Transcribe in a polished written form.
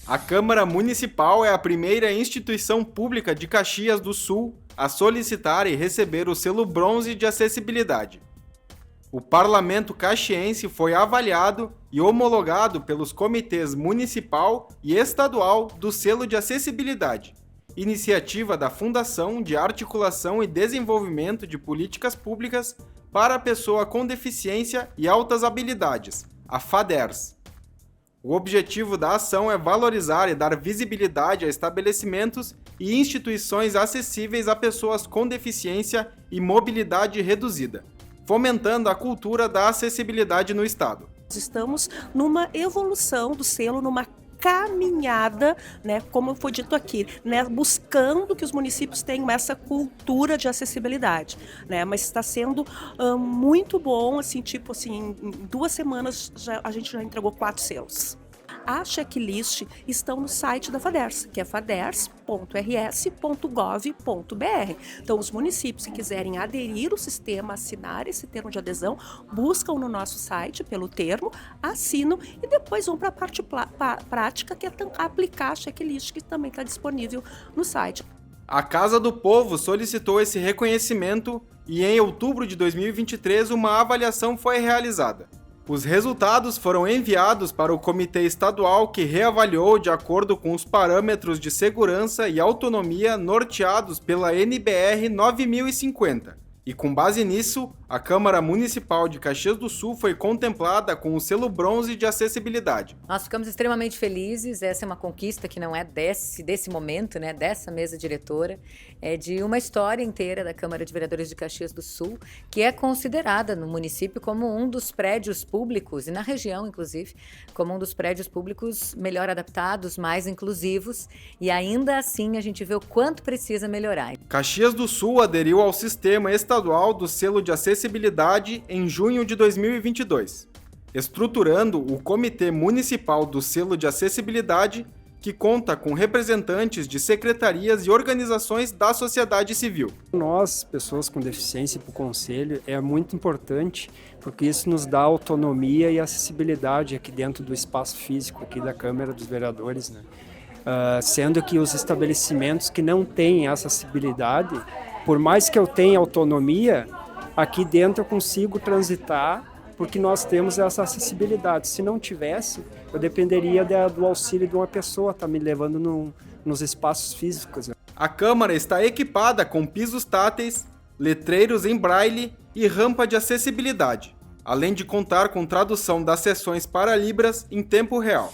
A Câmara Municipal é a primeira instituição pública de Caxias do Sul a solicitar e receber o selo bronze de acessibilidade. O Parlamento caxiense foi avaliado e homologado pelos comitês municipal e estadual do selo de acessibilidade, iniciativa da Fundação de Articulação e Desenvolvimento de Políticas Públicas para a Pessoa com Deficiência e Altas Habilidades, a FADERS. O objetivo da ação é valorizar e dar visibilidade a estabelecimentos e instituições acessíveis a pessoas com deficiência e mobilidade reduzida, fomentando a cultura da acessibilidade no Estado. Estamos numa evolução do selo, numa caminhada, né, como foi dito aqui, né, buscando que os municípios tenham essa cultura de acessibilidade, né, mas está sendo muito bom, assim, tipo assim, em 2 semanas a gente já entregou 4 selos. A checklist estão no site da FADERS, que é faders.rs.gov.br. Então, os municípios que quiserem aderir ao sistema, assinar esse termo de adesão, buscam no nosso site pelo termo, assinam e depois vão para a parte prática, que é aplicar a checklist, que também está disponível no site. A Casa do Povo solicitou esse reconhecimento e em outubro de 2023 uma avaliação foi realizada. Os resultados foram enviados para o Comitê Estadual, que reavaliou de acordo com os parâmetros de segurança e autonomia norteados pela NBR 9050. E com base nisso, a Câmara Municipal de Caxias do Sul foi contemplada com o selo bronze de acessibilidade. Nós ficamos extremamente felizes, essa é uma conquista que não é desse momento, né, dessa mesa diretora, é de uma história inteira da Câmara de Vereadores de Caxias do Sul, que é considerada no município como um dos prédios públicos, e na região, inclusive, como um dos prédios públicos melhor adaptados, mais inclusivos, e ainda assim a gente vê o quanto precisa melhorar. Caxias do Sul aderiu ao sistema estadual do selo de acessibilidade em junho de 2022, estruturando o Comitê Municipal do Selo de Acessibilidade, que conta com representantes de secretarias e organizações da sociedade civil. Nós, pessoas com deficiência, para o Conselho, é muito importante, porque isso nos dá autonomia e acessibilidade aqui dentro do espaço físico aqui da Câmara dos Vereadores, né? Sendo que os estabelecimentos que não têm essa acessibilidade, por mais que eu tenha autonomia, aqui dentro eu consigo transitar, porque nós temos essa acessibilidade. Se não tivesse, eu dependeria do auxílio de uma pessoa, tá me levando nos espaços físicos. A Câmara está equipada com pisos táteis, letreiros em braille e rampa de acessibilidade, além de contar com tradução das sessões para Libras em tempo real.